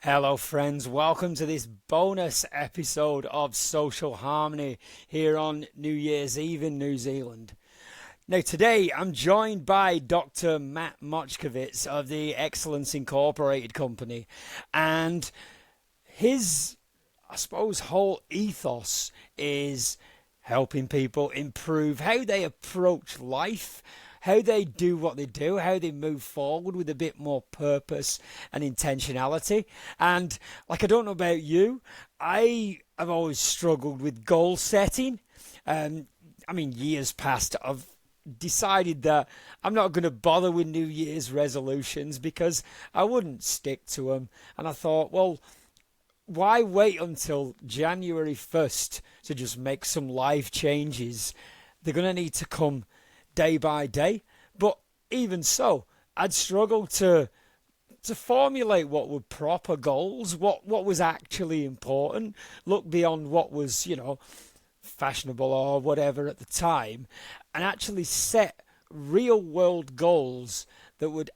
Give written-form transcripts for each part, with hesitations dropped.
Hello, friends. Welcome to this bonus episode of Social Harmony here on New Year's Eve in New Zealand. Now, today I'm joined by Dr. Matt Motchkavitz of the Excellence Incorporated company, and his, I suppose, whole ethos is helping people improve how they approach life, how they do what they do, how they move forward with a bit more purpose and intentionality. And like, I don't know about you, I have always struggled with goal setting. Years past, I've decided that I'm not going to bother with New Year's resolutions because I wouldn't stick to them. And I thought, well, why wait until January 1st to just make some life changes? They're going to need to come day by day. But even so, I'd struggle to formulate what were proper goals, what was actually important, look beyond what was, fashionable or whatever at the time, and actually set real world goals that would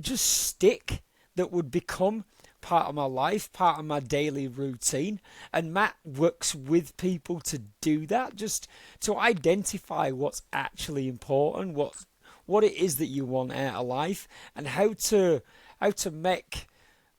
just stick, that would become part of my life, part of my daily routine. And Matt works with people to do that, just to identify what's actually important, what it is that you want out of life, and how to make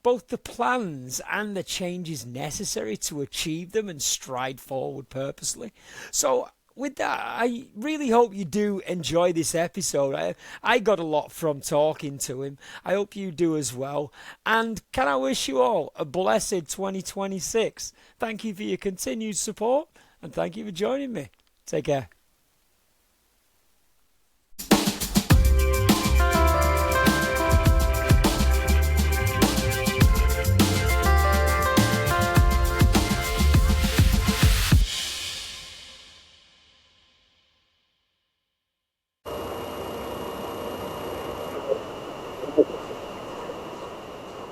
both the plans and the changes necessary to achieve them and stride forward purposely. So with that, I really hope you do enjoy this episode. I got a lot from talking to him. I hope you do as well. And can I wish you all a blessed 2026. Thank you for your continued support, and thank you for joining me. Take care.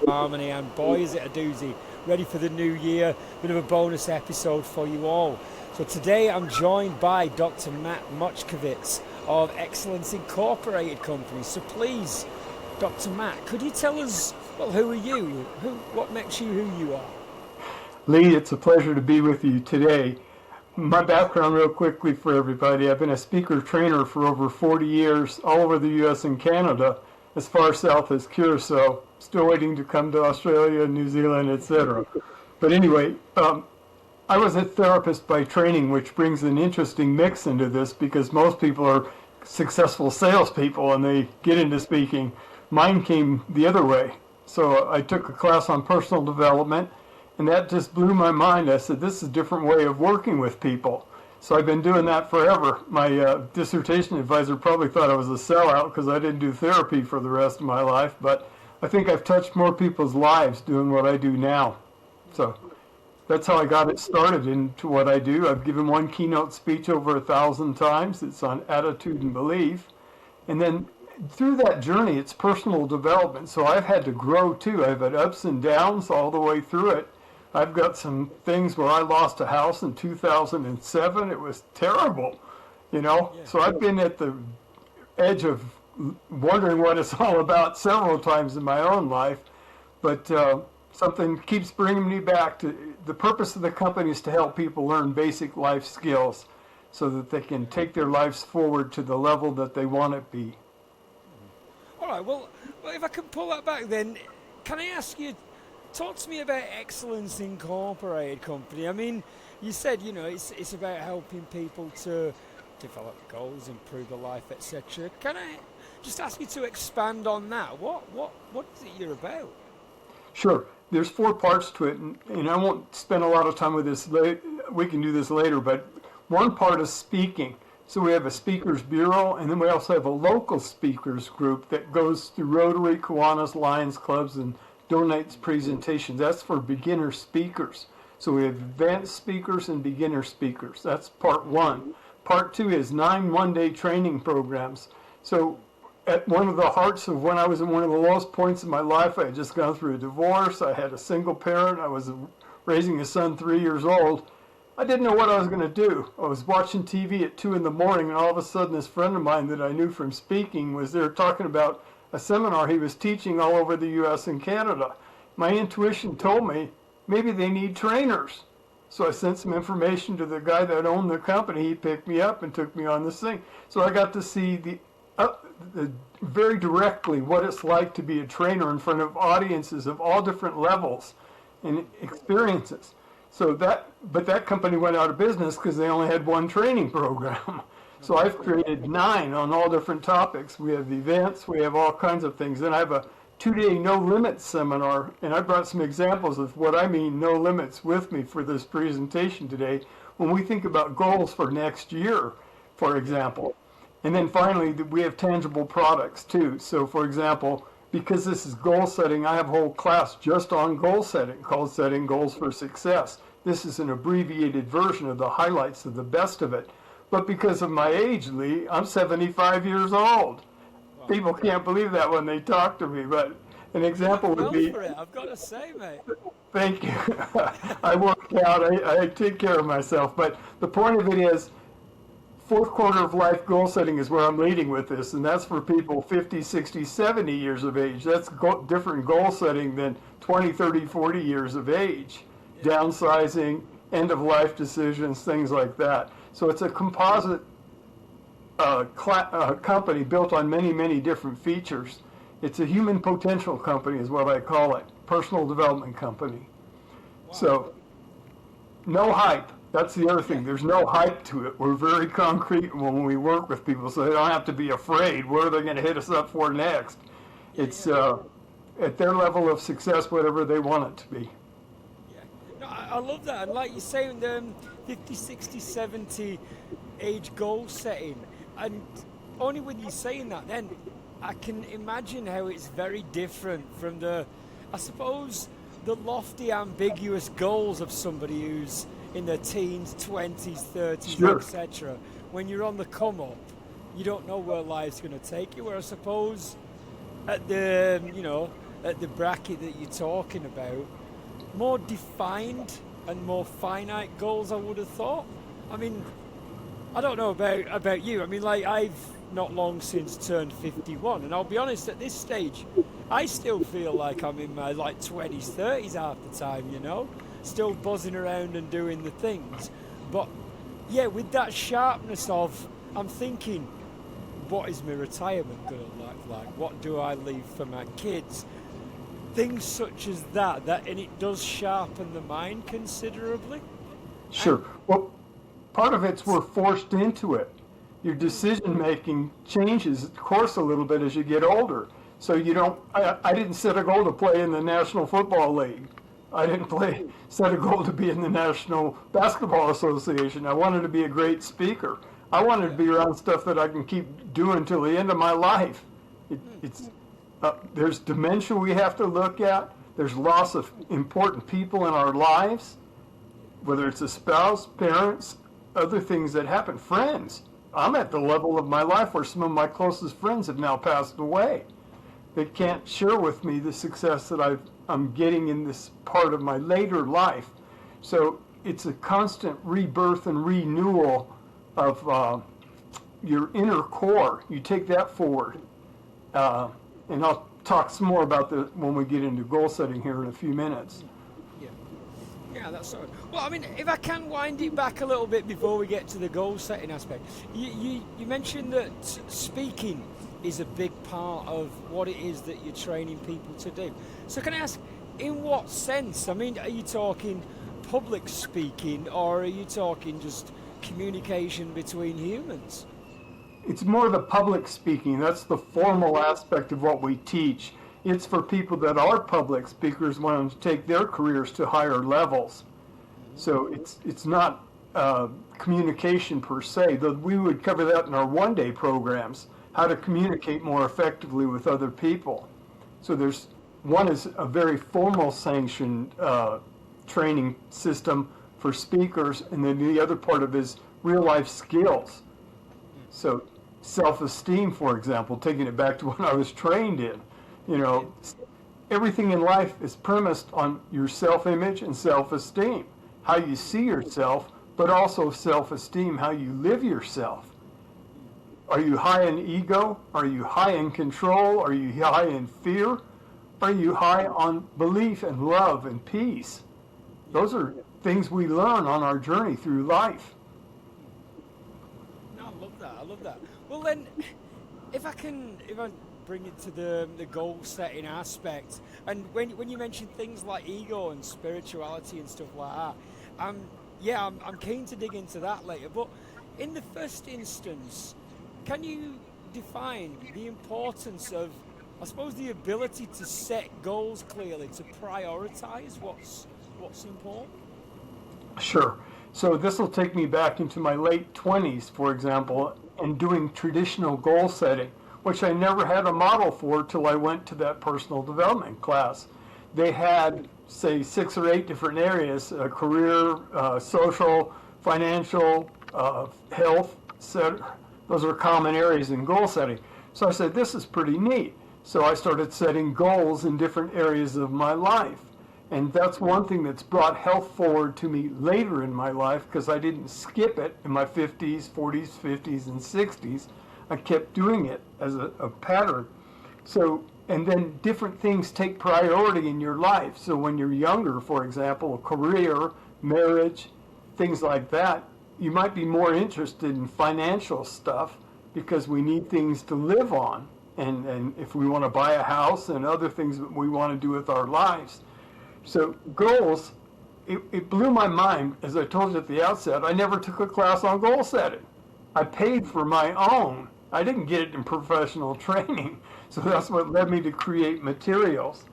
Harmony, and boy is it a doozy. Ready for the new year, bit of a bonus episode for you all. So today I'm joined by Dr. Matt Motchkavitz of Excellence Incorporated company. So please, Dr. Matt, could you tell us, well, who are you? What makes you who you are? Lee, it's a pleasure to be with you today. My background real quickly for everybody. I've been a speaker trainer for over 40 years all over the U.S. and Canada, as far south as Curacao, still waiting to come to Australia, New Zealand, etc. But anyway, I was a therapist by training, which brings an interesting mix into this because most people are successful salespeople and they get into speaking. Mine came the other way. So I took a class on personal development, and that just blew my mind. I said, this is a different way of working with people. So I've been doing that forever. My dissertation advisor probably thought I was a sellout because I didn't do therapy for the rest of my life, but I think I've touched more people's lives doing what I do now. So that's how I got it started into what I do. I've given one keynote speech over 1,000 times. It's on attitude and belief. And then through that journey, it's personal development. So I've had to grow too. I've had ups and downs all the way through it. I've got some things where I lost a house in 2007. It was terrible, Yeah. So I've been at the edge of wondering what it's all about several times in my own life. But something keeps bringing me back to the purpose of the company is to help people learn basic life skills so that they can take their lives forward to the level that they want it to be. All right, well, if I can pull that back then, can I ask you, talk to me about Excellence Incorporated company. I mean, you said, it's about helping people to develop goals, improve their life, etc. Can I just ask you to expand on that? What is it you're about? Sure. There's 4 parts to it, and I won't spend a lot of time with this. We can do this later, but one part is speaking. So we have a speakers bureau, and then we also have a local speakers group that goes through Rotary, Kiwanis, Lions Clubs, and donates presentations. That's for beginner speakers. So we have advanced speakers and beginner speakers. That's part 1. Part 2 is 9 one-day training programs. So at one of the hearts of when I was in one of the lowest points in my life, I had just gone through a divorce. I had a single parent. I was raising a son 3 years old. I didn't know what I was going to do. I was watching TV at 2 in the morning, and all of a sudden this friend of mine that I knew from speaking was there talking about a seminar he was teaching all over the U.S. and Canada. my intuition told me maybe they need trainers. So I sent some information to the guy that owned the company. He picked me up and took me on this thing. So I got to see very directly what it's like to be a trainer in front of audiences of all different levels and experiences. But that company went out of business because they only had one training program. So I've created 9 on all different topics. We have events, we have all kinds of things. And I have a 2-day no limits seminar, and I brought some examples of what I mean no limits with me for this presentation today when we think about goals for next year, for example. And then finally, we have tangible products too. So for example, because this is goal setting, I have a whole class just on goal setting called Setting Goals for Success. This is an abbreviated version of the highlights of the best of it. But because of my age, Lee, I'm 75 years old. People can't believe that when they talk to me, but an example would be... For it, I've got to say, mate. Thank you. I work out, I take care of myself, but the point of it is, 4th quarter of life goal setting is where I'm leading with this, and that's for people 50, 60, 70 years of age. That's different goal setting than 20, 30, 40 years of age. Yeah. Downsizing, end of life decisions, things like that. So it's a composite company built on many, many different features. It's a human potential company is what I call it, personal development company. Wow. So no hype. That's the other thing. There's no hype to it. We're very concrete when we work with people, so they don't have to be afraid. What are they going to hit us up for next? It's at their level of success, whatever they want it to be. Yeah, no, I love that. And like you're saying, the 50, 60, 70 age goal setting, and only with you saying that, then I can imagine how it's very different from the lofty, ambiguous goals of somebody who's in their teens, 20s, 30s, sure, etc. When you're on the come up, you don't know where life's going to take you. Where I suppose at the bracket that you're talking about, more defined and more finite goals, I would have thought. I mean, I don't know about you. I mean, like, I've not long since turned 51, and I'll be honest, at this stage, I still feel like I'm in my 20s, 30s half the time, still buzzing around and doing the things. But yeah, with that sharpness of, I'm thinking, what is my retirement going to look like? What do I leave for my kids? Things such as that, and it does sharpen the mind considerably. Sure. Well, part of it's we're forced into it. Your decision making changes, of course, a little bit as you get older. So I didn't set a goal to play in the National Football League. I didn't set a goal to be in the National Basketball Association. I wanted to be a great speaker. I wanted to be around stuff that I can keep doing till the end of my life. There's dementia we have to look at. There's loss of important people in our lives, whether it's a spouse, parents, other things that happen, friends. I'm at the level of my life where some of my closest friends have now passed away. They can't share with me the success that I'm getting in this part of my later life. So it's a constant rebirth and renewal of your inner core. You take that forward. And I'll talk some more about that when we get into goal setting here in a few minutes. Yeah, that's all right. Well, I mean, if I can wind it back a little bit before we get to the goal setting aspect, you mentioned that speaking is a big part of what it is that you're training people to do. So can I ask, in what sense? I mean, are you talking public speaking, or are you talking just communication between humans? It's more the public speaking. That's the formal aspect of what we teach. It's for people that are public speakers wanting to take their careers to higher levels. So it's not communication per se, though we would cover that in our one-day programs, how to communicate more effectively with other people. So one is a very formal sanctioned training system for speakers, and then the other part of it is real-life skills. So self-esteem, for example, taking it back to what I was trained in. Everything in life is premised on your self-image and self-esteem, how you see yourself, but also self-esteem, how you live yourself. Are you high in ego? Are you high in control? Are you high in fear? Are you high on belief and love and peace? Those are things we learn on our journey through life. No, I love that. I love that. Well, then, if I bring it to the goal setting aspect, and when you mention things like ego and spirituality and stuff like that, I'm keen to dig into that later. But in the first instance, can you define the importance of, I suppose, the ability to set goals clearly, to prioritize what's important? Sure. So this will take me back into my late 20s, for example, and doing traditional goal setting, which I never had a model for till I went to that personal development class. They had, say, 6 or 8 different areas: career, social, financial, health, etc. Those are common areas in goal setting. So I said, this is pretty neat. So I started setting goals in different areas of my life. And that's one thing that's brought health forward to me later in my life, because I didn't skip it in my 50s, 40s, 50s, and 60s. I kept doing it as a pattern. So, and then different things take priority in your life. So when you're younger, for example, career, marriage, things like that, you might be more interested in financial stuff because we need things to live on. And if we want to buy a house and other things that we want to do with our lives. So goals, it blew my mind. As I told you at the outset, I never took a class on goal setting. I paid for my own. I didn't get it in professional training. So that's what led me to create materials.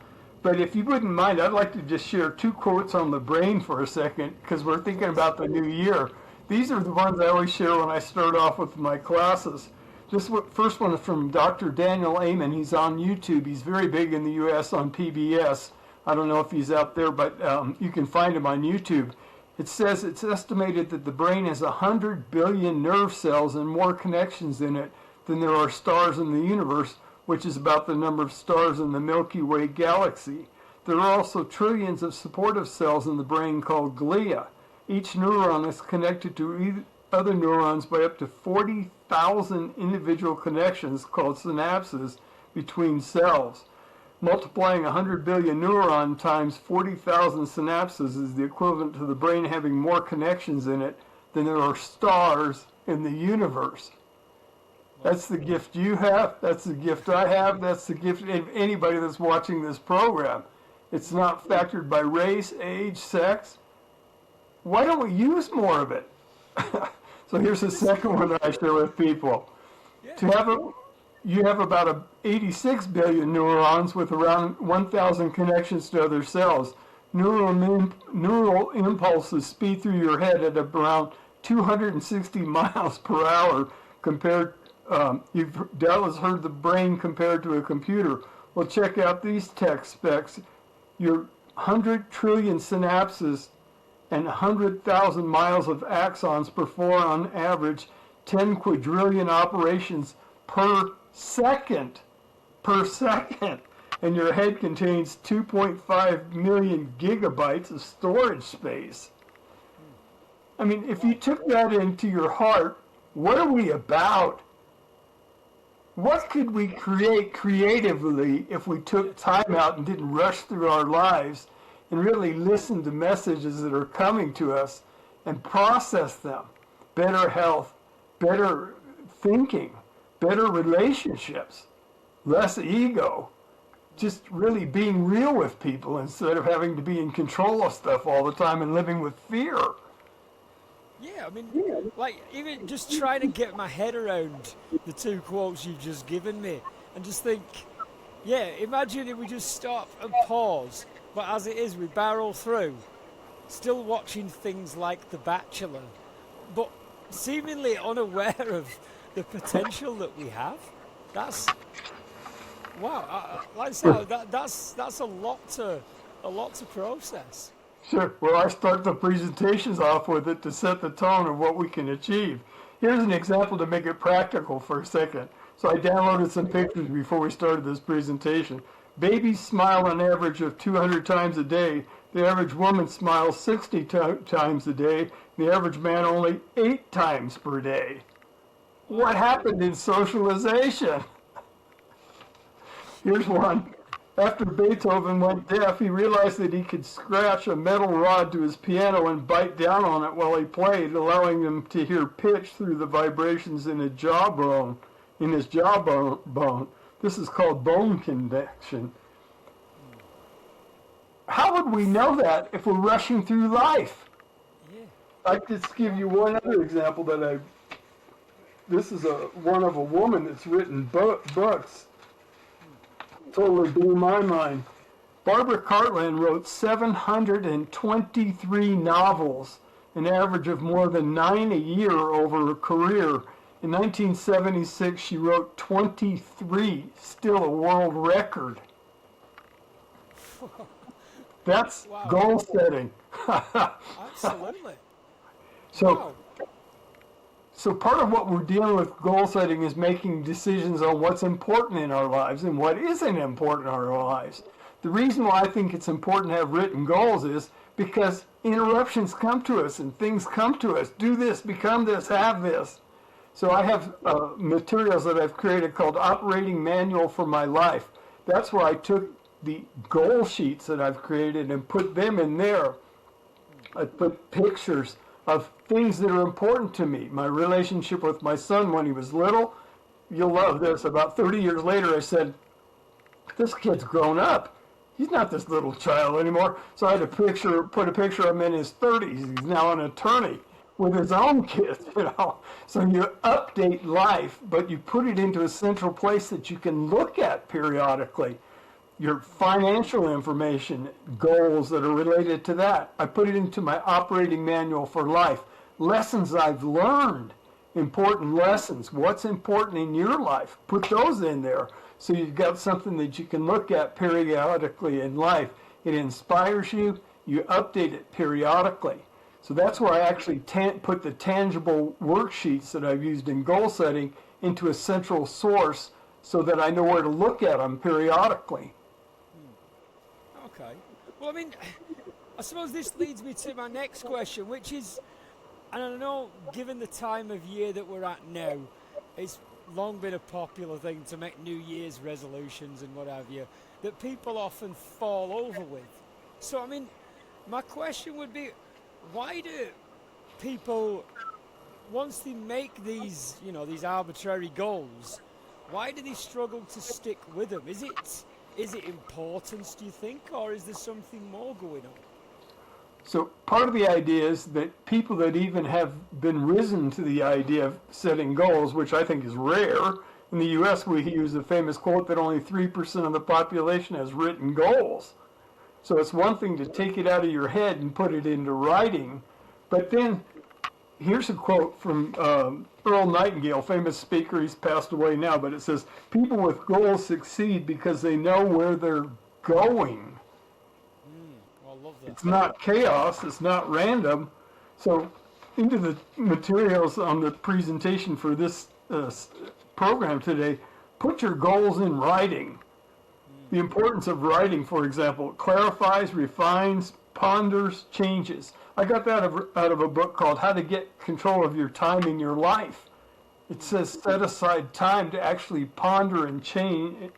But if you wouldn't mind, I'd like to just share 2 quotes on the brain for a second, because we're thinking about the new year. These are the ones I always share when I start off with my classes. First one is from Dr. Daniel Amen. He's on YouTube. He's very big in the U.S. on PBS. I don't know if he's out there, but you can find him on YouTube. It says it's estimated that the brain has 100 billion nerve cells and more connections in it than there are stars in the universe, which is about the number of stars in the Milky Way galaxy. There are also trillions of supportive cells in the brain called glia. Each neuron is connected to other neurons by up to 40,000 individual connections called synapses between cells. Multiplying 100 billion neuron times 40,000 synapses is the equivalent to the brain having more connections in it than there are stars in the universe. That's the gift you have. That's the gift I have. That's the gift of anybody that's watching this program. It's not factored by race, age, sex. Why don't we use more of it? So here's the second one that I share with people. You have about 86 billion neurons with around 1,000 connections to other cells. Neural impulses speed through your head at around 260 miles per hour compared. You've doubtless heard the brain compared to a computer. Well, check out these tech specs. Your 100 trillion synapses and 100,000 miles of axons perform on average 10 quadrillion operations per second. And your head contains 2.5 million gigabytes of storage space. I mean, if you took that into your heart, what are we about? What could we create creatively if we took time out and didn't rush through our lives and really listen to messages that are coming to us and process them? Better health, better thinking, better relationships, less ego, just really being real with people instead of having to be in control of stuff all the time and living with fear. Yeah, I mean, like, even just trying to get my head around the 2 quotes you've just given me and just think, yeah, imagine if we just stop and pause, but as it is, we barrel through, still watching things like The Bachelor, but seemingly unaware of the potential that we have. That's, wow, like I said, that's a lot to process. Sure. Well, I start the presentations off with it to set the tone of what we can achieve. Here's an example to make it practical for a second. So I downloaded some pictures before we started this presentation. Babies smile on average of 200 times a day. The average woman smiles 60 times a day. The average man only 8 times per day. What happened in socialization? Here's one. After Beethoven went deaf, he realized that he could scratch a metal rod to his piano and bite down on it while he played, allowing him to hear pitch through the vibrations in his jawbone. This is called bone conduction. How would we know that if we're rushing through life? Yeah. I could just give you one other example this is one of a woman that's written books. Totally blew my mind. Barbara Cartland wrote 723 novels, an average of more than 9 a year over her career. In 1976, she wrote 23, still a world record. That's Wow. goal setting. Absolutely. So part of what we're dealing with goal setting is making decisions on what's important in our lives and what isn't important in our lives. The reason why I think it's important to have written goals is because interruptions come to us and things come to us. Do this, become this, have this. So I have materials that I've created called Operating Manual for My Life. That's where I took the goal sheets that I've created and put them in there. I put pictures of things that are important to me. My relationship with my son when he was little. You'll love this. About 30 years later, I said, this kid's grown up. He's not this little child anymore. So I had put a picture of him in his 30s. He's now an attorney with his own kids, So you update life, but you put it into a central place that you can look at periodically. Your financial information, goals that are related to that. I put it into my operating manual for life. Lessons I've learned, important lessons. What's important in your life? Put those in there so you've got something that you can look at periodically in life. It inspires you. You update it periodically. So that's where I actually put the tangible worksheets that I've used in goal setting into a central source so that I know where to look at them periodically. Okay. Well, I mean, I suppose this leads me to my next question, which is, and I know given the time of year that we're at now, it's long been a popular thing to make New Year's resolutions and what have you, that people often fall over with. So, I mean, my question would be, why do people, once they make these, these arbitrary goals, why do they struggle to stick with them? Is it importance, do you think, or is there something more going on? So part of the idea is that people that even have been risen to the idea of setting goals, which I think is rare, in the U.S. we use the famous quote that only 3% of the population has written goals. So it's one thing to take it out of your head and put it into writing, but then here's a quote from Earl Nightingale, famous speaker. He's passed away now, but it says, people with goals succeed because they know where they're going. I love that. It's not chaos. It's not random. So into the materials on the presentation for this program today, put your goals in writing. The importance of writing, for example, clarifies, refines, ponders, changes. I got that out of a book called How to Get Control of Your Time in Your Life. It says set aside time to actually ponder and change.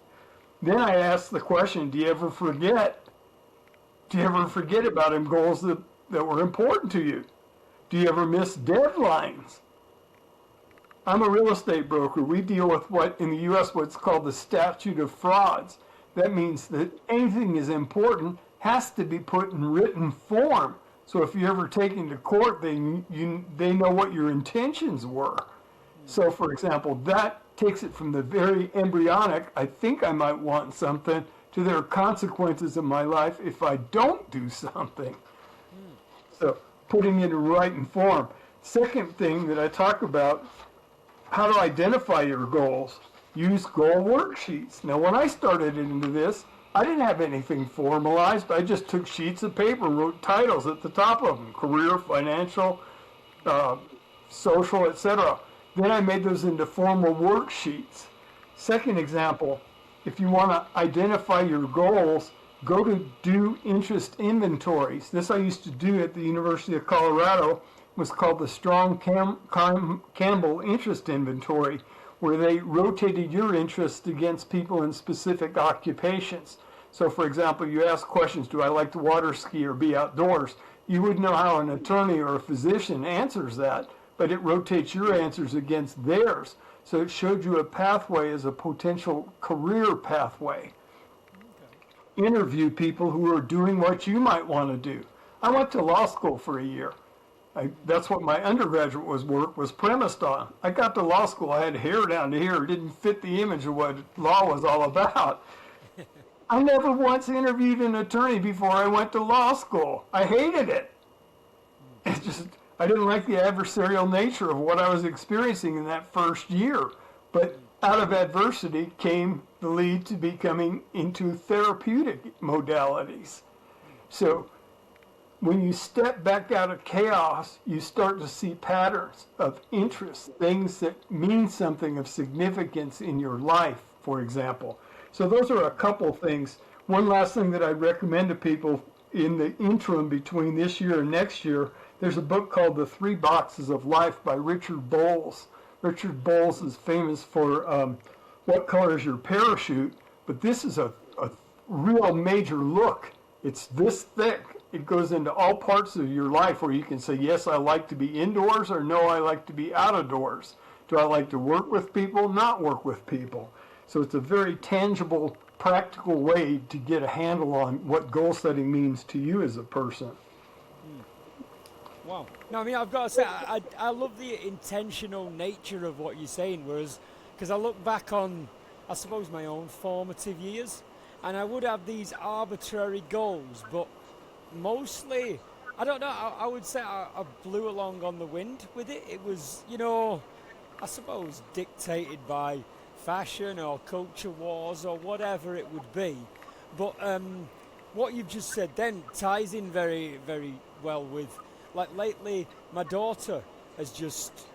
Then I asked the question, do you ever forget? Do you ever forget about them goals that were important to you? Do you ever miss deadlines? I'm a real estate broker. We deal with what in the U.S. what's called the statute of frauds. That means that anything is important has to be put in written form. So if you ever take into court, they know what your intentions were. So for example, that takes it from the very embryonic, I think I might want something, to there are consequences in my life if I don't do something. So putting it in written form. Second thing that I talk about, how to identify your goals. Use goal worksheets. Now when I started into this, I didn't have anything formalized. I just took sheets of paper and wrote titles at the top of them. Career, financial, social, etc. Then I made those into formal worksheets. Second example, if you want to identify your goals, go to do interest inventories. This I used to do at the University of Colorado. It was called the Strong Campbell Interest Inventory, where they rotated your interest against people in specific occupations. So, for example, you ask questions, do I like to water ski or be outdoors? You would know how an attorney or a physician answers that, but it rotates your answers against theirs. So it showed you a pathway as a potential career pathway. Interview people who are doing what you might want to do. I went to law school for a year. That's what my undergraduate work was premised on. I got to law school, I had hair down to here. It didn't fit the image of what law was all about. I never once interviewed an attorney before I went to law school. I hated it. I didn't like the adversarial nature of what I was experiencing in that first year. But out of adversity came the lead to becoming into therapeutic modalities. So when you step back out of chaos, you start to see patterns of interest, things that mean something of significance in your life, for example. So those are a couple things. One last thing that I recommend to people in the interim between this year and next year, there's a book called The Three Boxes of Life by Richard Bowles. Richard Bowles is famous for What Color is Your Parachute? But this is a real major look. It's this thick. It goes into all parts of your life where you can say, yes, I like to be indoors, or no, I like to be out of doors. Do I like to work with people, not work with people? So it's a very tangible, practical way to get a handle on what goal setting means to you as a person. Wow. No, I mean, I've got to say, I love the intentional nature of what you're saying, whereas, because I look back on, I suppose, my own formative years, and I would have these arbitrary goals, but mostly, I don't know, I would say I blew along on the wind with it. It was, I suppose, dictated by fashion or culture wars or whatever it would be. But what you've just said then ties in very, very well with, like, lately my daughter has just,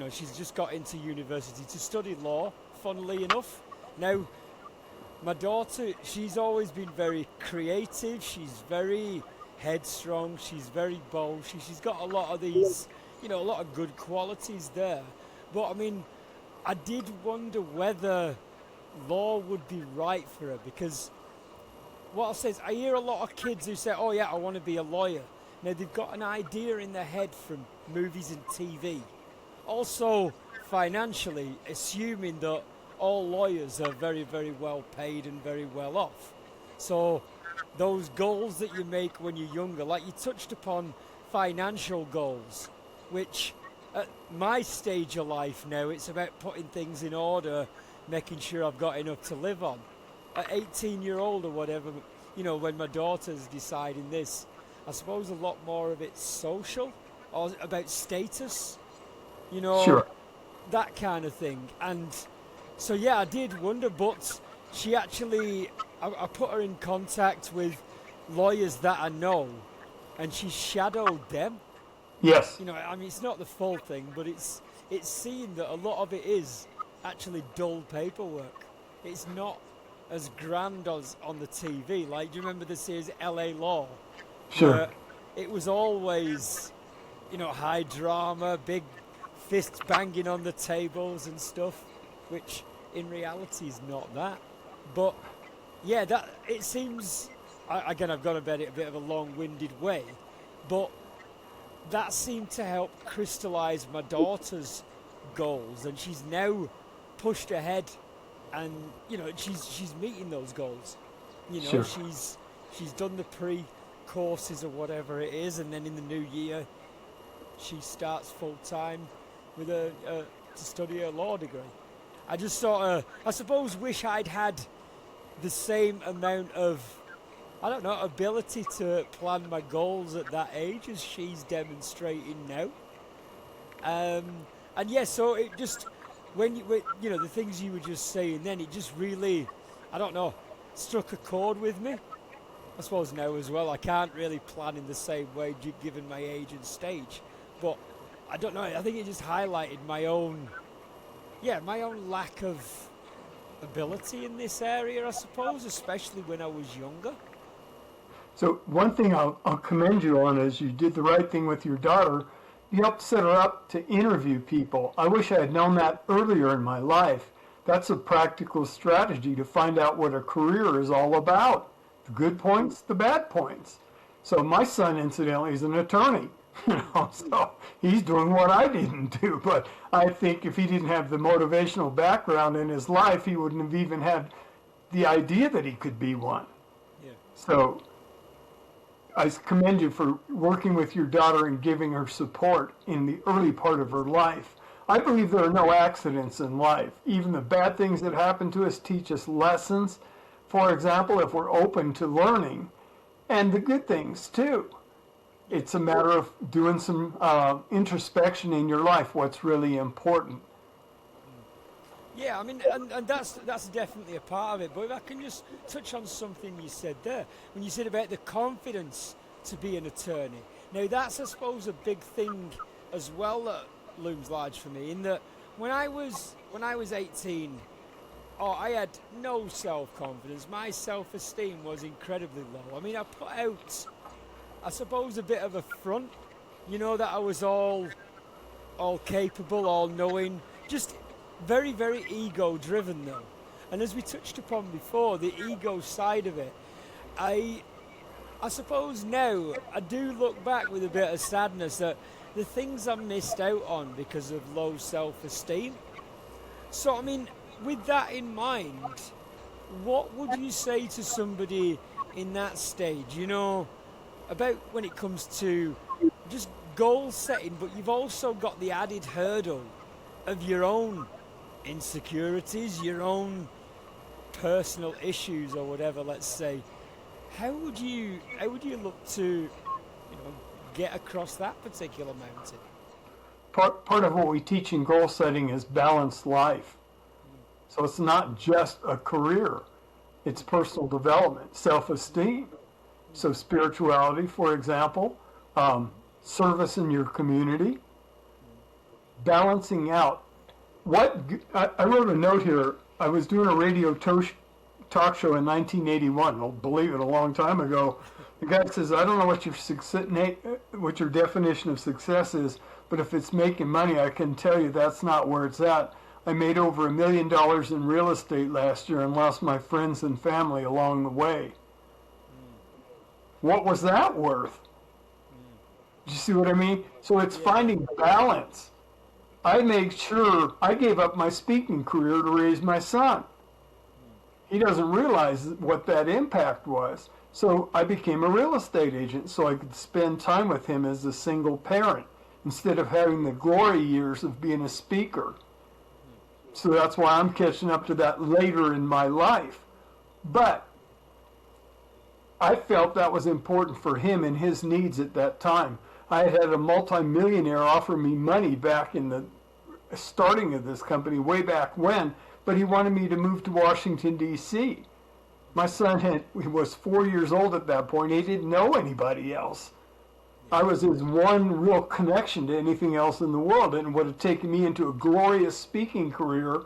she's just got into university to study law, funnily enough. Now, my daughter, she's always been very creative, she's very headstrong, she's very bold, she's got a lot of these, a lot of good qualities there. But I mean, I did wonder whether law would be right for her, because what I'll say is I hear a lot of kids who say, oh yeah, I want to be a lawyer. Now they've got an idea in their head from movies and TV. Also, financially, assuming that all lawyers are very, very well paid and very well off. So those goals that you make when you're younger, like you touched upon financial goals, which at my stage of life now, it's about putting things in order, making sure I've got enough to live on. At 18-year-old or whatever, when my daughter's deciding this, I suppose a lot more of it's social or about status, Sure. that kind of thing. And so, yeah, I did wonder, but she actually, I put her in contact with lawyers that I know, and she shadowed them. Yes. I mean, it's not the full thing, but it's seeing that a lot of it is actually dull paperwork. It's not as grand as on the TV. Like, do you remember the series LA Law? Sure. Where it was always, high drama, big fists banging on the tables and stuff, which in reality is not that. But yeah, that it seems. Again, I've gone about it a bit of a long-winded way, but that seemed to help crystallise my daughter's goals, and she's now pushed ahead, and she's meeting those goals. Sure. She's done the pre-courses or whatever it is, and then in the new year she starts full-time with to study a law degree. I just sort of, I suppose, wish I'd had the same amount of, ability to plan my goals at that age as she's demonstrating now. And yeah, so it just, when the things you were just saying then, it just really, struck a chord with me. I suppose now as well, I can't really plan in the same way given my age and stage. But I don't know, I think it just highlighted my own lack of ability in this area, I suppose, especially when I was younger. So one thing I'll commend you on is you did the right thing with your daughter. You helped set her up to interview people. I wish I had known that earlier in my life. That's a practical strategy to find out what a career is all about. The good points, the bad points. So my son, incidentally, is an attorney. So he's doing what I didn't do. But I think if he didn't have the motivational background in his life, he wouldn't have even had the idea that he could be one. Yeah. So I commend you for working with your daughter and giving her support in the early part of her life. I believe there are no accidents in life. Even the bad things that happen to us teach us lessons. For example, if we're open to learning, and the good things too. It's a matter of doing some introspection in your life, what's really important. Yeah, I mean, and that's definitely a part of it. But if I can just touch on something you said there, when you said about the confidence to be an attorney. Now, that's, I suppose, a big thing as well that looms large for me. In that, when I was 18, I had no self-confidence. My self-esteem was incredibly low. I mean, I put out, I suppose, a bit of a front, that I was all capable, all knowing, just very, very ego-driven though. And as we touched upon before, the ego side of it, I suppose now I do look back with a bit of sadness that the things I missed out on because of low self-esteem. So, I mean, with that in mind, what would you say to somebody in that stage, about when it comes to just goal setting, but you've also got the added hurdle of your own insecurities, your own personal issues or whatever, let's say. How would you look to, get across that particular mountain? Part of what we teach in goal setting is balanced life. So it's not just a career. It's personal development, self-esteem. So spirituality, for example, service in your community, balancing out. I wrote a note here. I was doing a radio talk show in 1981. Well, believe it, a long time ago. The guy says, I don't know what your definition of success is, but if it's making money, I can tell you that's not where it's at. I made over $1 million in real estate last year and lost my friends and family along the way. What was that worth? Do you see what I mean? So it's finding balance. I made sure I gave up my speaking career to raise my son. He doesn't realize what that impact was. So I became a real estate agent so I could spend time with him as a single parent instead of having the glory years of being a speaker. So that's why I'm catching up to that later in my life. But I felt that was important for him and his needs at that time. I had a multimillionaire offer me money back in the starting of this company way back when, but he wanted me to move to Washington, D.C. My son was 4 years old at that point. He didn't know anybody else. I was his one real connection to anything else in the world, and it would have taken me into a glorious speaking career,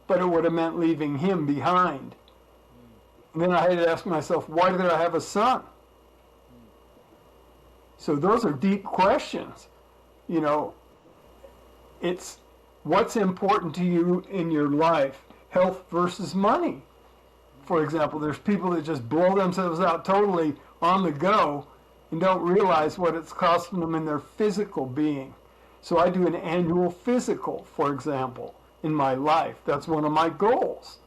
but it would have meant leaving him behind. And then I had to ask myself, why did I have a son? So those are deep questions. It's what's important to you in your life, health versus money. For example, there's people that just blow themselves out totally on the go and don't realize what it's costing them in their physical being. So I do an annual physical, for example, in my life. That's one of my goals.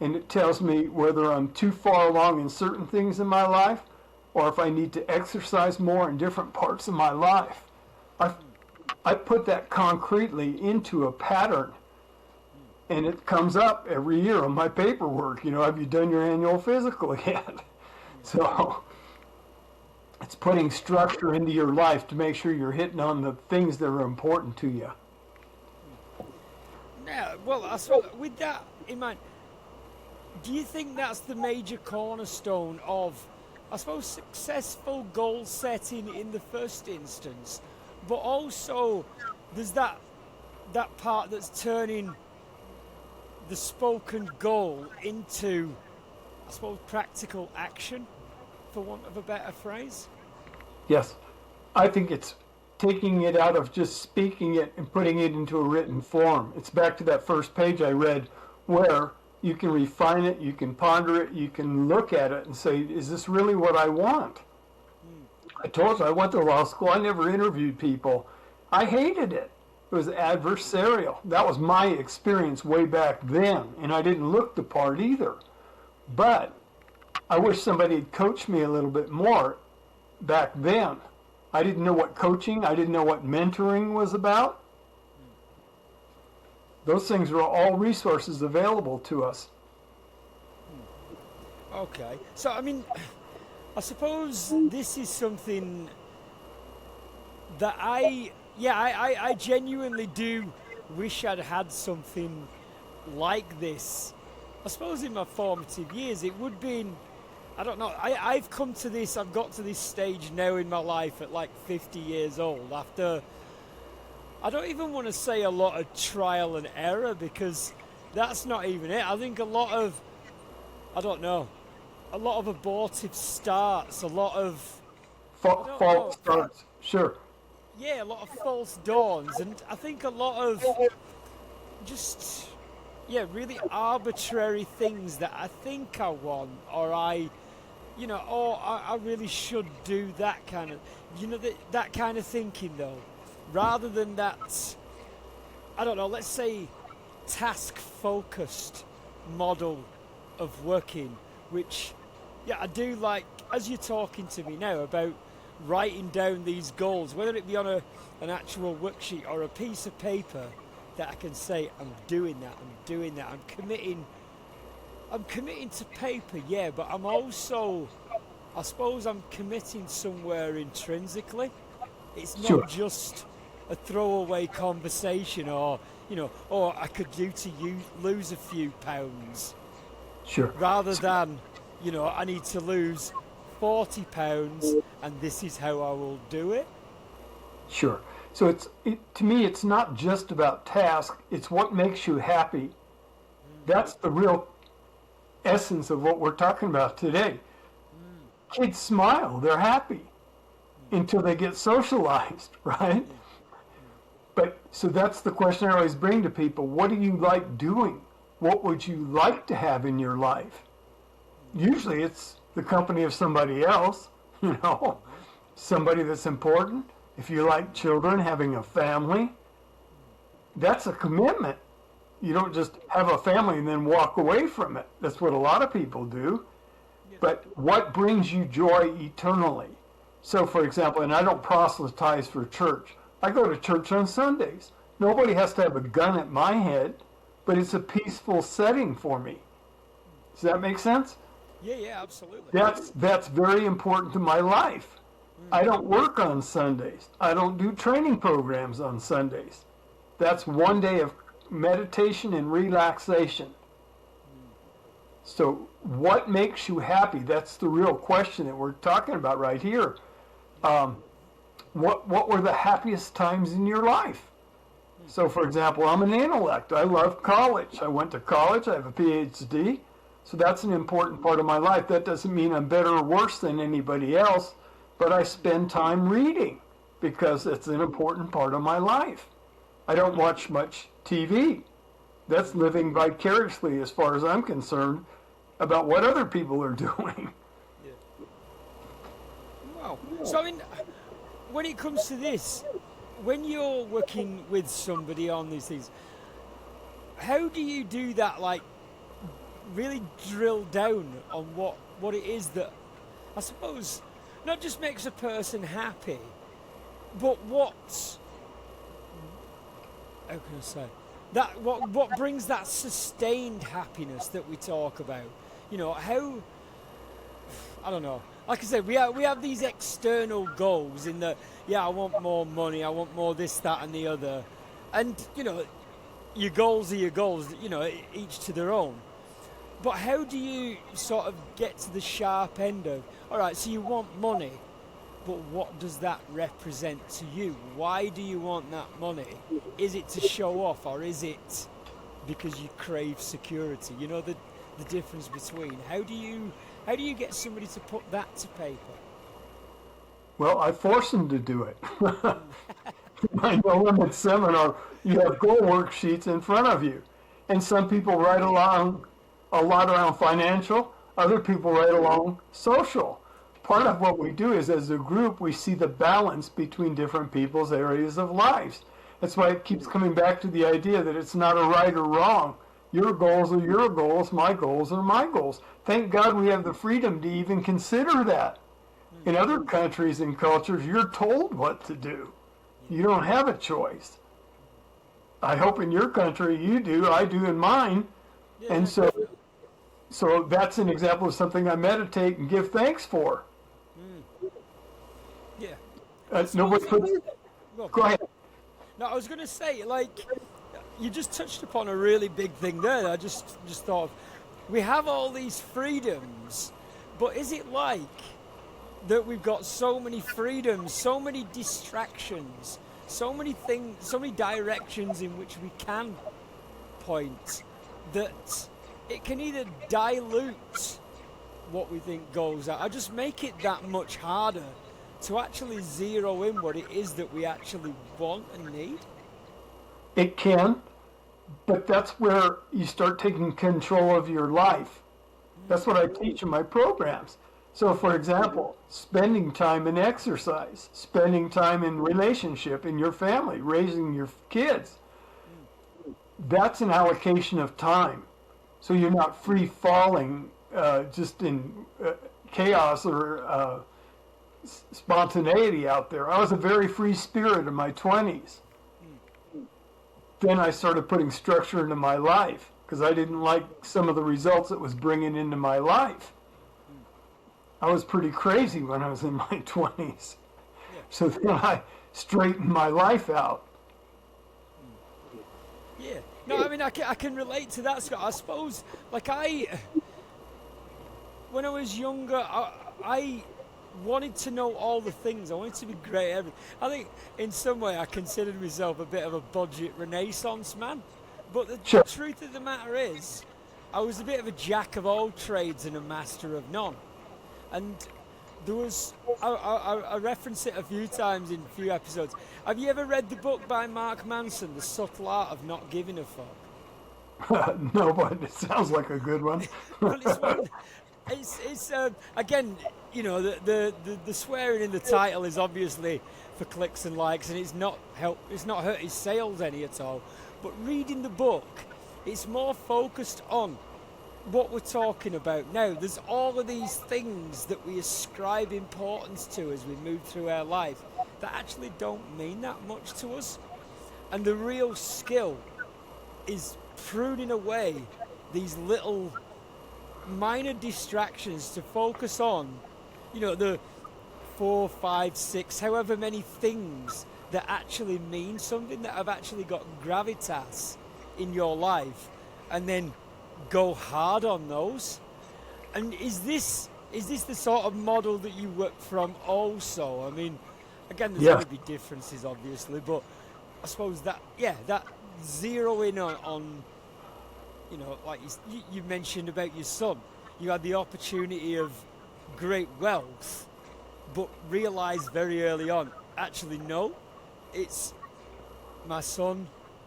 And it tells me whether I'm too far along in certain things in my life or if I need to exercise more in different parts of my life. I put that concretely into a pattern. And it comes up every year on my paperwork. Have you done your annual physical yet? So it's putting structure into your life to make sure you're hitting on the things that are important to you. Now, well, I suppose with that in mind, do you think that's the major cornerstone of, I suppose, successful goal setting in the first instance, but also there's that part that's turning the spoken goal into, I suppose, practical action, for want of a better phrase? Yes. I think it's taking it out of just speaking it and putting it into a written form. It's back to that first page I read where you can refine it, you can ponder it, you can look at it and say, is this really what I want? I told you I went to law school. I never interviewed people. I hated it. It was adversarial. That was my experience way back then, and I didn't look the part either. But I wish somebody had coached me a little bit more back then. I didn't know what coaching, I didn't know what mentoring was about. Those things are all resources available to us. Okay. So, I mean, I suppose this is something that I genuinely do wish I'd had something like this. I suppose in my formative years, it would be, I don't know, I've got to this stage now in my life at like 50 years old after, I don't even want to say a lot of trial and error because that's not even it. I think a lot of abortive starts, a lot of false starts, sure. Yeah, a lot of false dawns, and I think a lot of just, really arbitrary things that I think I want, or I really should do that kind of, that kind of thinking though, rather than that, I don't know, let's say task-focused model of working, which, I do like, as you're talking to me now about writing down these goals, whether it be on an actual worksheet or a piece of paper that I can say, I'm doing that, I'm committing to paper, but I'm also, I suppose I'm committing somewhere intrinsically. It's not just a throwaway conversation or I could do to lose a few pounds. Sure. Rather than, I need to lose 40 pounds and this is how I will do it. Sure. So to me, it's not just about task, it's what makes you happy. That's the real essence of what we're talking about today. Kids smile, they're happy until they get socialized, right? But so that's the question I always bring to people. What do you like doing? What would you like to have in your life? Usually it's the company of somebody else, somebody that's important. If you like children, having a family, that's a commitment. You don't just have a family and then walk away from it. That's what a lot of people do. But what brings you joy eternally? So, for example, and I don't proselytize for church. I go to church on Sundays. Nobody has to have a gun at my head, but it's a peaceful setting for me. Does that make sense? Yeah, absolutely. That's very important to my life. I don't work on Sundays. I don't do training programs on Sundays. That's one day of meditation and relaxation. So what makes you happy? That's the real question that we're talking about right here. What were the happiest times in your life? So, for example, I'm an intellect. I love college. I went to college. I have a Ph.D. So that's an important part of my life. That doesn't mean I'm better or worse than anybody else, but I spend time reading because it's an important part of my life. I don't watch much TV. That's living vicariously, as far as I'm concerned, about what other people are doing. Yeah. Wow. So, I mean, when it comes to this, when you're working with somebody on these things, how do you do that, like, really drill down on what it is that, I suppose, not just makes a person happy, but how can I say, that what brings that sustained happiness that we talk about? How, I don't know. Like I said, we have these external goals in that, I want more money, I want more this, that, and the other. And, your goals are your goals, each to their own. But how do you sort of get to the sharp end of, all right, so you want money, but what does that represent to you? Why do you want that money? Is it to show off, or is it because you crave security? The difference between. How do you get somebody to put that to paper? Well, I force them to do it. My No Limit seminar, you have goal worksheets in front of you. And some people write along a lot around financial, other people write along social. Part of what we do is, as a group, we see the balance between different people's areas of lives. That's why it keeps coming back to the idea that it's not a right or wrong. Your goals are your goals, my goals are my goals. Thank God we have the freedom to even consider that. In other countries and cultures, you're told what to do. You don't have a choice. I hope in your country you do, I do in mine. Yeah, And so that's an example of something I meditate and give thanks for. yeah. Nobody puts, go ahead. No, I was going to say, like, you just touched upon a really big thing there. I just thought, we have all these freedoms, but is it like that we've got so many freedoms, so many distractions, so many things, so many directions in which we can point, that it can either dilute what we think goes out, or just make it that much harder to actually zero in what it is that we actually want and need? It can, but that's where you start taking control of your life. That's what I teach in my programs. So, for example, spending time in exercise, spending time in relationship, in your family, raising your kids. That's an allocation of time. So you're not free falling just in chaos or spontaneity out there. I was a very free spirit in my 20s. Then I started putting structure into my life because I didn't like some of the results it was bringing into my life. I was pretty crazy when I was in my 20s. So then I straightened my life out. Yeah. No, I mean, I can relate to that, Scott. I suppose, like, when I was younger, I wanted to know all the things. I wanted to be great at everything. I think, in some way, I considered myself a bit of a budget Renaissance man. But the truth of the matter is, I was a bit of a jack of all trades and a master of none. And there was, I referenced it a few times in a few episodes. Have you ever read the book by Mark Manson, The Subtle Art of Not Giving a Fuck? No, but it sounds like a good one. Well, it's again, you know, the swearing in the title is obviously for clicks and likes, and it's not hurt his sales any at all. But reading the book, it's more focused on what we're talking about now. There's all of these things that we ascribe importance to as we move through our life that actually don't mean that much to us. And the real skill is pruning away these little minor distractions to focus on, you know, the 4, 5, 6, however many things that actually mean something, that have actually got gravitas in your life, and then go hard on those. And is this the sort of model that you work from also? I mean, again, there's going to be differences obviously, but I suppose that zeroing on you know, like you mentioned about your son, you had the opportunity of great wealth, but realised very early on, actually no, it's my son,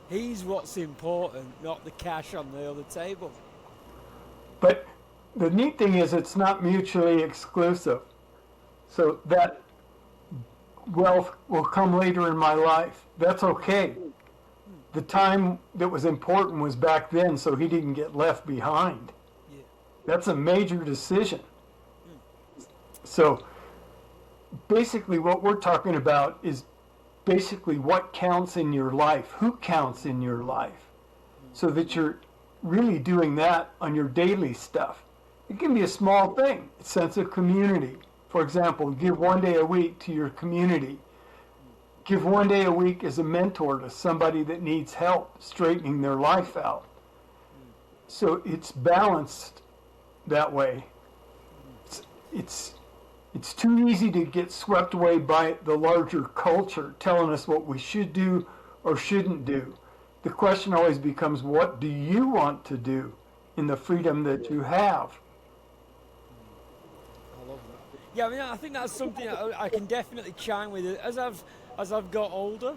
he's what's important, not the cash on the other table. But the neat thing is it's not mutually exclusive. So that wealth will come later in my life. That's okay. The time that was important was back then, so he didn't get left behind. Yeah. That's a major decision. So basically what we're talking about is basically what counts in your life, who counts in your life, so that you're really doing that on your daily stuff. It can be a small thing, a sense of community. For example, give one day a week to your community. Give one day a week as a mentor to somebody that needs help straightening their life out. So it's balanced that way. It's too easy to get swept away by the larger culture telling us what we should do or shouldn't do. The question always becomes, what do you want to do in the freedom that you have? I love that. Yeah, I mean, I think that's something I can definitely chime with. As I've got older,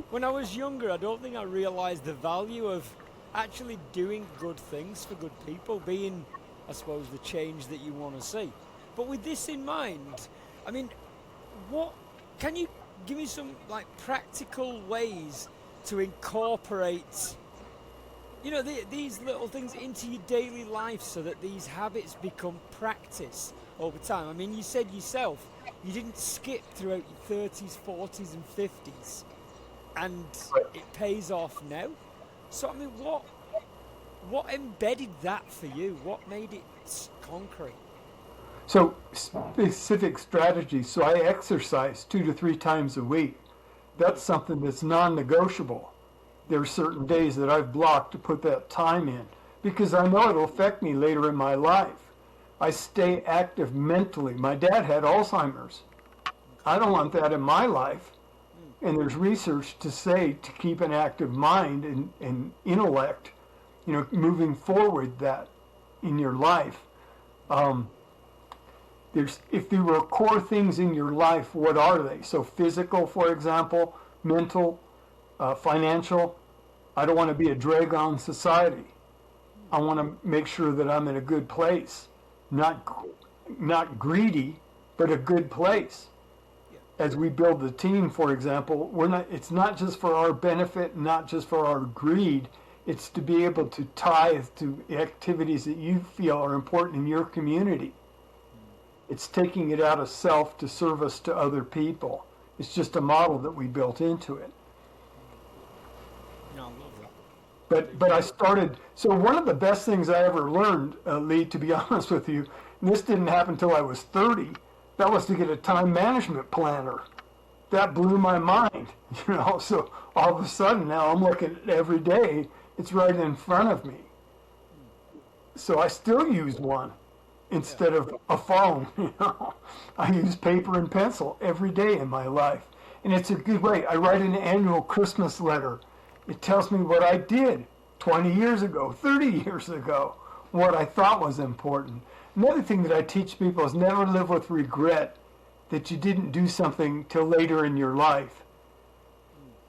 when I was younger, I don't think I realised the value of actually doing good things for good people, being, I suppose, the change that you want to see. But with this in mind, I mean, what can you give me some like practical ways to incorporate, these little things into your daily life so that these habits become practice over time? I mean, you said yourself you didn't skip throughout your 30s, 40s, and 50s, and it pays off now. So, I mean, what embedded that for you? What made it concrete? So specific strategies. So I exercise 2 to 3 times a week. That's something that's non-negotiable. There are certain days that I've blocked to put that time in because I know it'll affect me later in my life. I stay active mentally. My dad had Alzheimer's. I don't want that in my life. And there's research to say to keep an active mind and intellect, moving forward that in your life. If there were core things in your life, what are they? So physical, for example, mental, financial. I don't want to be a drag on society. I want to make sure that I'm in a good place, not greedy, but a good place. As we build the team, for example, it's not just for our benefit, not just for our greed. It's to be able to tithe to activities that you feel are important in your community. It's taking it out of self to service to other people. It's just a model that we built into it. No, I love that. But I started, so one of the best things I ever learned, Lee, to be honest with you, and this didn't happen until I was 30, that was to get a time management planner. That blew my mind, so all of a sudden now I'm looking at it every day, it's right in front of me. So I still use one instead of a phone, I use paper and pencil every day in my life. And it's a good way. I write an annual Christmas letter. It tells me what I did 20 years ago, 30 years ago, what I thought was important. Another thing that I teach people is never live with regret that you didn't do something till later in your life.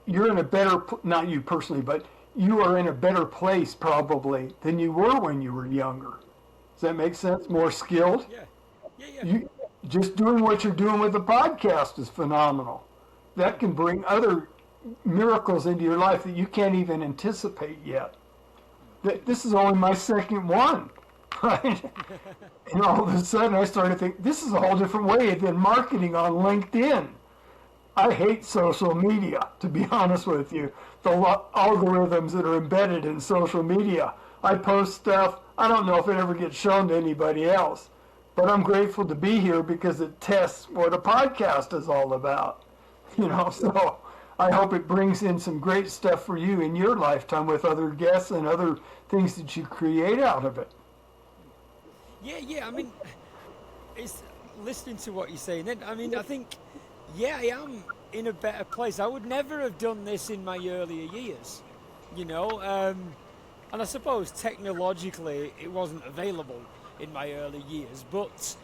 You're in a better, not you personally, but you are in a better place probably than you were when you were younger. Does that make sense? More skilled? Yeah. Just doing what you're doing with the podcast is phenomenal. That can bring other miracles into your life that you can't even anticipate yet. This is only my second one, right? And all of a sudden I started to think, this is a whole different way than marketing on LinkedIn. I hate social media, to be honest with you. The algorithms that are embedded in social media. I post stuff, I don't know if it ever gets shown to anybody else, but I'm grateful to be here because it tests what a podcast is all about. So I hope it brings in some great stuff for you in your lifetime with other guests and other things that you create out of it. Yeah. I mean, it's listening to what you're saying. Then, I mean, I think, I am in a better place. I would never have done this in my earlier years, and I suppose technologically it wasn't available in my early years. But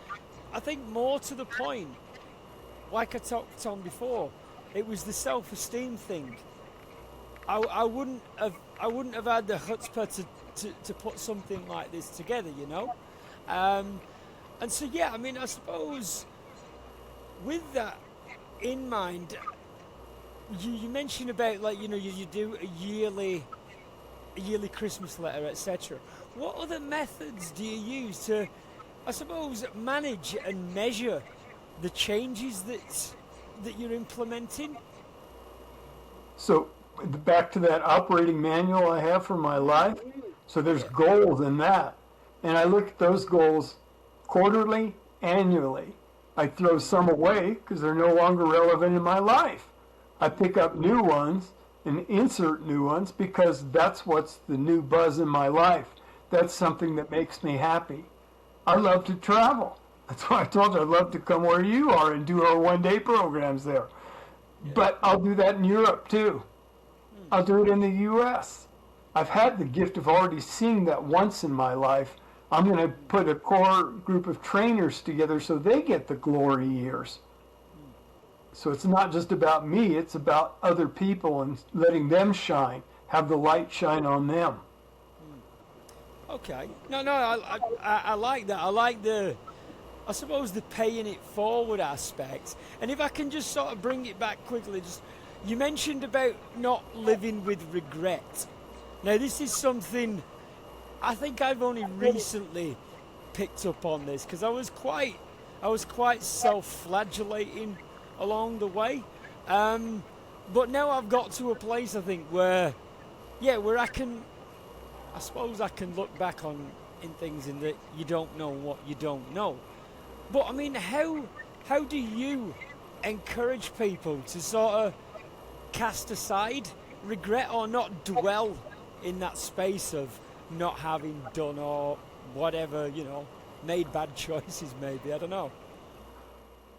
I think more to the point, like I talked on before, it was the self-esteem thing. I wouldn't have had the chutzpah to put something like this together, and so I mean, I suppose with that in mind, you mentioned about you do a yearly Christmas letter, etc. What other methods do you use to, I suppose, manage and measure the changes that you're implementing? So back to that operating manual I have for my life. So there's goals in that. And I look at those goals quarterly, annually. I throw some away because they're no longer relevant in my life. I pick up new ones and insert new ones because that's what's the new buzz in my life. That's something that makes me happy. I love to travel. That's why I told you I'd love to come where you are and do our one-day programs there. Yeah. But I'll do that in Europe too. I'll do it in the U.S. I've had the gift of already seeing that once in my life. I'm going to put a core group of trainers together so they get the glory years. So it's not just about me, it's about other people and letting them shine, have the light shine on them. Okay. No, no, I like that. I like I suppose the paying it forward aspect. And if I can just sort of bring it back quickly, just you mentioned about not living with regret. Now, this is something I think I've only recently picked up on this because I was quite self-flagellating along the way. But now I've got to a place I think where, yeah, where I suppose I can look back on in things in that you don't know what you don't know. But I mean, how do you encourage people to sort of cast aside regret or not dwell in that space of not having done or whatever, made bad choices maybe, I don't know.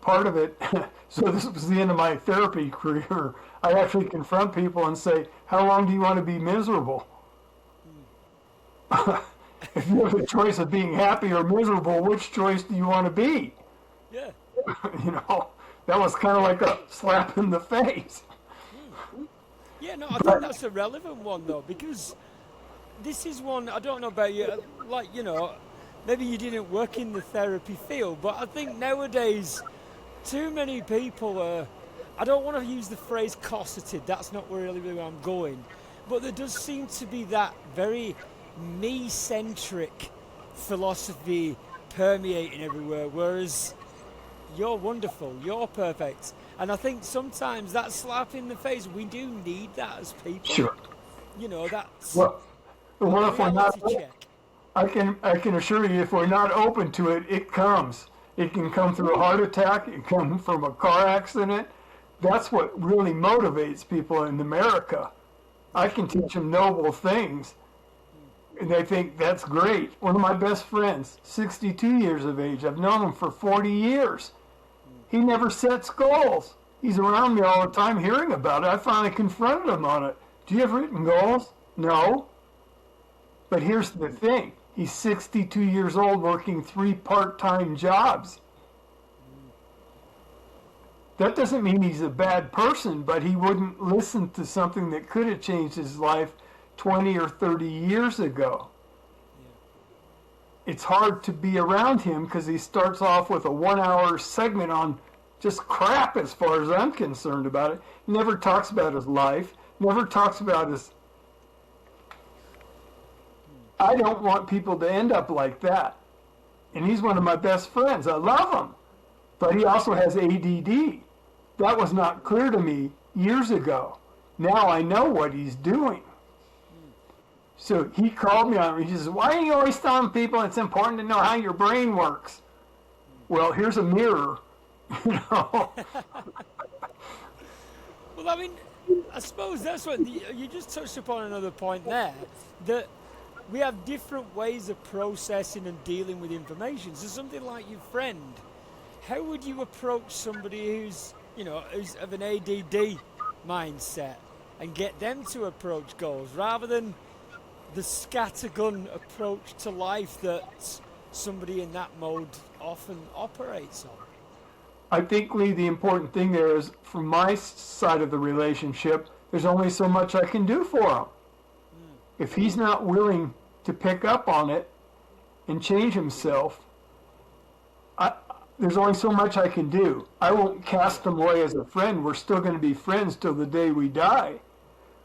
Part of it, so this was the end of my therapy career. I actually confront people and say, how long do you want to be miserable? If you have the choice of being happy or miserable, which choice do you want to be? Yeah. That was kind of like a slap in the face. Yeah, no, I think that's a relevant one though, because this is one, I don't know about you, like, maybe you didn't work in the therapy field, but I think nowadays too many people are, I don't want to use the phrase cosseted, that's not really where I'm going, but there does seem to be that very me-centric philosophy permeating everywhere, whereas you're wonderful, you're perfect. And I think sometimes that slap in the face, we do need that as people. Sure. That's Well, a if we're not, reality check. I can assure you, if we're not open to it, it comes. It can come through a heart attack. It can come from a car accident. That's what really motivates people in America. I can teach them noble things, and they think that's great. One of my best friends, 62 years of age. I've known him for 40 years. He never sets goals. He's around me all the time hearing about it. I finally confronted him on it. Do you have written goals? No. But here's the thing. He's 62 years old working 3 part-time jobs. That doesn't mean he's a bad person, but he wouldn't listen to something that could have changed his life 20 or 30 years ago. It's hard to be around him because he starts off with a 1-hour segment on just crap as far as I'm concerned about it. He never talks about his life, never talks about his... I don't want people to end up like that. And he's one of my best friends. I love him. But he also has ADD. That was not clear to me years ago. Now I know what he's doing. So he called me on it. He says, why are you always telling people it's important to know how your brain works? Well, here's a mirror. Well, I mean, I suppose that's what you just touched upon another point there, that we have different ways of processing and dealing with information. So something like your friend, how would you approach somebody who's of an ADD mindset and get them to approach goals rather than the scattergun approach to life that somebody in that mode often operates on? I think, Lee, the important thing there is, from my side of the relationship, there's only so much I can do for him. If he's not willing to pick up on it and change himself, there's only so much I can do. I won't cast him away as a friend. We're still going to be friends till the day we die.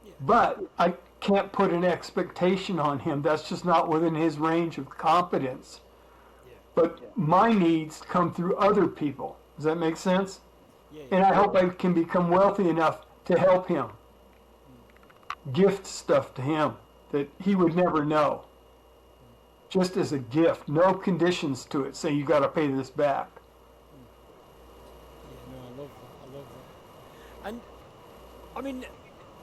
Yeah. But I can't put an expectation on him. That's just not within his range of competence. Yeah. But my needs come through other people. Does that make sense? Yeah. And I hope I can become wealthy enough to help him. Gift stuff to him that he would never know. Just as a gift. No conditions to it. Say you got to pay this back. Yeah, no, I love that. And, I mean,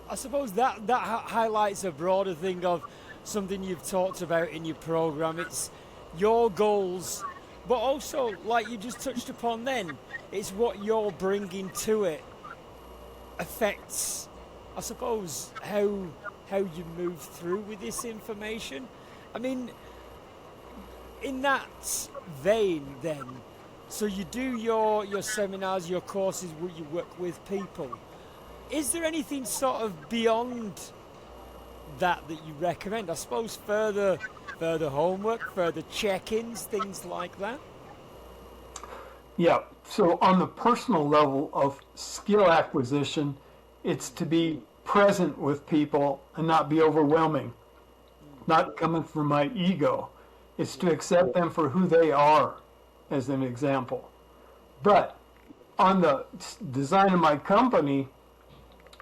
I suppose that highlights a broader thing of something you've talked about in your program. It's your goals, but also, like you just touched upon then, it's what you're bringing to it affects, I suppose, how you move through with this information. I mean, in that vein then, so you do your seminars, your courses where you work with people. Is there anything sort of beyond that you recommend? I suppose further homework, further check-ins, things like that. Yeah. So on the personal level of skill acquisition, it's to be present with people and not be overwhelming, not coming from my ego. It's to accept them for who they are, as an example. But on the design of my company,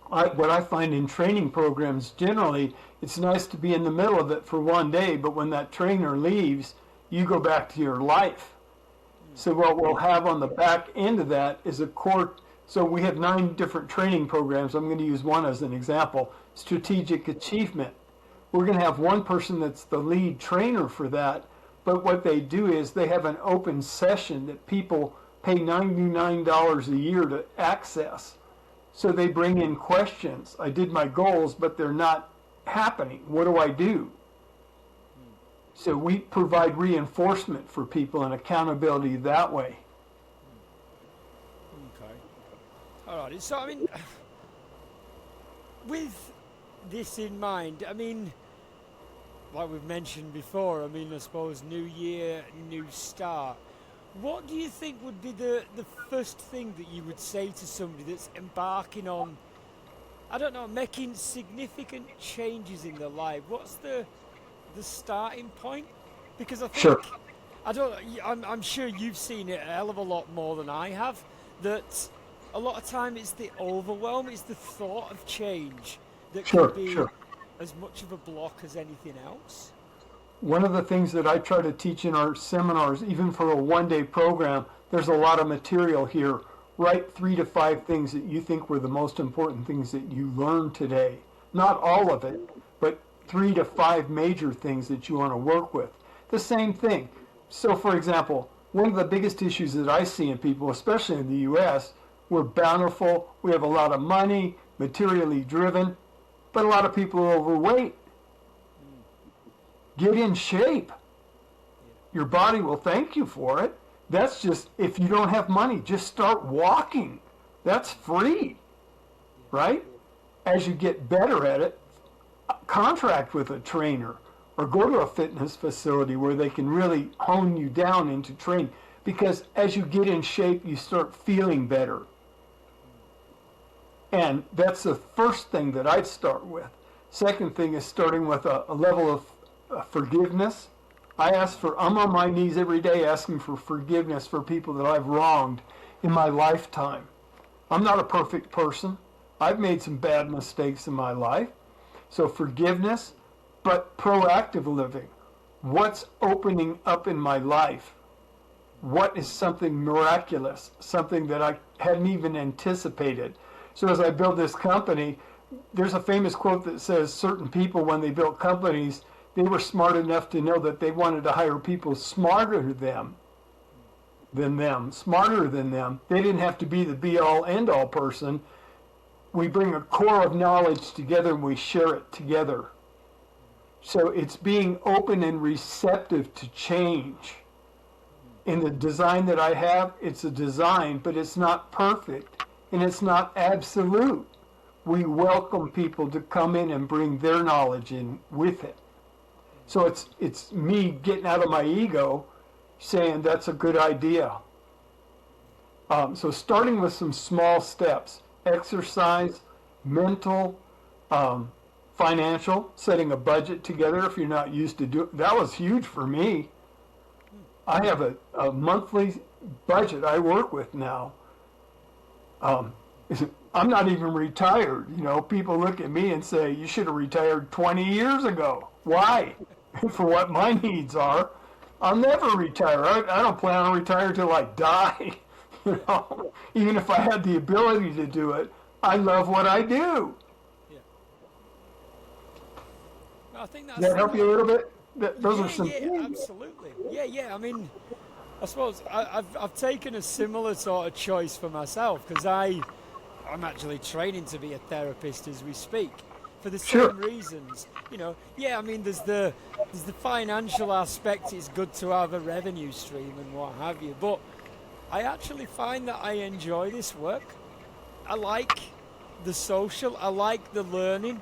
what I find in training programs generally, it's nice to be in the middle of it for one day, but when that trainer leaves, you go back to your life. So what we'll have on the back end of that is a core. So we have 9 different training programs. I'm going to use one as an example, strategic achievement. We're going to have one person that's the lead trainer for that, but what they do is they have an open session that people pay $99 a year to access. So they bring in questions. I did my goals, but they're not happening. What do I do? So we provide reinforcement for people and accountability that way. Okay. All right. So, I mean, with this in mind, I mean, like we've mentioned before, I mean, I suppose new year, new start. What do you think would be the first thing that you would say to somebody that's embarking on, I don't know, making significant changes in their life? What's the starting point? Because I think, Sure. I'm sure you've seen it a hell of a lot more than I have, that a lot of time it's the overwhelm, it's the thought of change that Sure, can be sure. as much of a block as anything else. One of the things that I try to teach in our seminars, even for a one-day program, there's a lot of material here. Write 3 to 5 things that you think were the most important things that you learned today. Not all of it, but 3 to 5 major things that you want to work with. The same thing. So, for example, one of the biggest issues that I see in people, especially in the U.S., we're bountiful, we have a lot of money, materially driven, but a lot of people are overweight. Get in shape. Your body will thank you for it. That's just, if you don't have money, just start walking. That's free, right? As you get better at it, contract with a trainer or go to a fitness facility where they can really hone you down into training. Because as you get in shape, you start feeling better. And that's the first thing that I'd start with. Second thing is starting with a level of forgiveness. I'm on my knees every day asking for forgiveness for people that I've wronged in my lifetime. I'm not a perfect person. I've made some bad mistakes in my life. So forgiveness, but proactive living. What's opening up in my life? What is something miraculous, something that I hadn't even anticipated? So as I build this company, there's a famous quote that says certain people, when they built companies, they were smart enough to know that they wanted to hire people smarter than them. They didn't have to be the be-all, end-all person. We bring a core of knowledge together and we share it together. So it's being open and receptive to change. In the design that I have, it's a design, but it's not perfect and it's not absolute. We welcome people to come in and bring their knowledge in with it. So it's me getting out of my ego, saying that's a good idea. So starting with some small steps: exercise, mental, financial, setting a budget together if you're not used to doing. That was huge for me. I have a monthly budget I work with now. I'm not even retired. You know, people look at me and say, you should have retired 20 years ago. Why? For what my needs are. I'll never retire. I don't plan on retiring till I die. You know, even if I had the ability to do it, I love what I do. Yeah. Well, I think that's. Does that help you a little bit? Those are some. Yeah, absolutely. Yeah. I mean, I suppose I've taken a similar sort of choice for myself because I'm actually training to be a therapist as we speak for the Sure. same reasons. You know, yeah. I mean, there's the financial aspect. It's good to have a revenue stream and what have you, but I actually find that I enjoy this work. I like the social. I like the learning.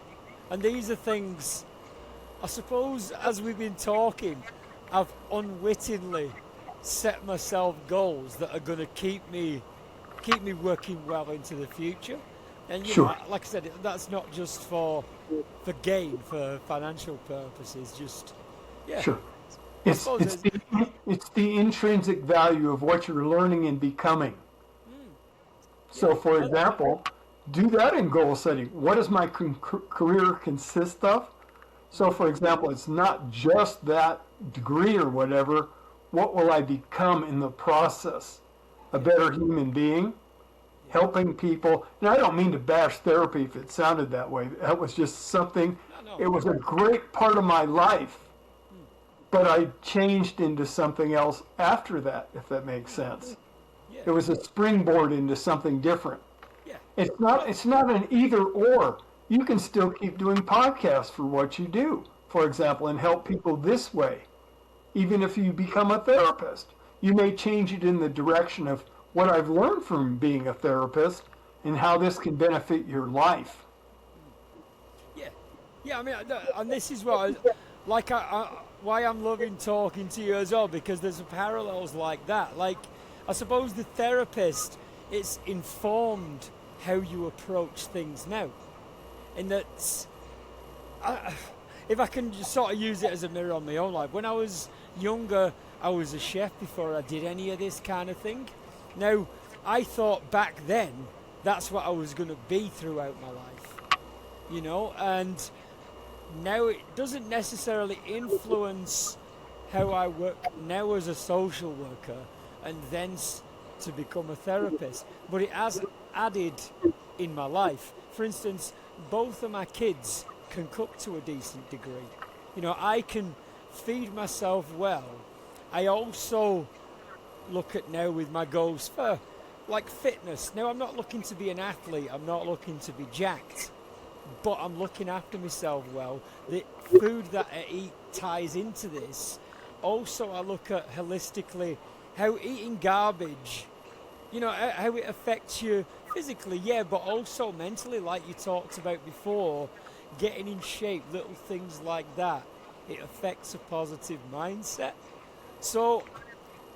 And these are things, I suppose, as we've been talking, I've unwittingly set myself goals that are going to keep me working well into the future. And you know, Sure, like I said, that's not just for gain, for financial purposes. Just yeah, sure. I It's suppose it's it's the it's the intrinsic value of what you're learning and becoming. yeah, So, for and example, do that in goal setting. What does my career consist of? So, for example, it's not just that degree or whatever. What will I become in the process? A yeah, better human being, yeah. helping people. And I don't mean to bash therapy if it sounded that way. That was just something, No, no, it was a great part of my life, mm, but I changed into something else after that, if that makes sense. yeah, It was a springboard into something different. yeah. It's not Well, it's not an either or. You can still keep doing podcasts for what you do, for example, and help people this way. Even if you become a therapist, you may change it in the direction of what I've learned from being a therapist and how this can benefit your life. yeah, yeah. I mean, and this is what, like, why I'm loving talking to you as well, because there's parallels like that. Like, I suppose the therapist, it's informed how you approach things now, and that's, I, if I can just sort of use it as a mirror on my own life. When I was younger, I was a chef before I did any of this kind of thing. Now, I thought back then that's what I was going to be throughout my life, you know, and now it doesn't necessarily influence how I work now as a social worker and thence to become a therapist, but it has added in my life. For instance, both of my kids can cook to a decent degree. You know, I can feed myself well. I also look at now with my goals for like fitness. Now, I'm not looking to be an athlete, I'm not looking to be jacked, but I'm looking after myself well. The food that I eat ties into this. Also, I look at holistically how eating garbage, you know, how it affects you physically, yeah, but also mentally, like you talked about before, getting in shape, little things like that. It affects a positive mindset. So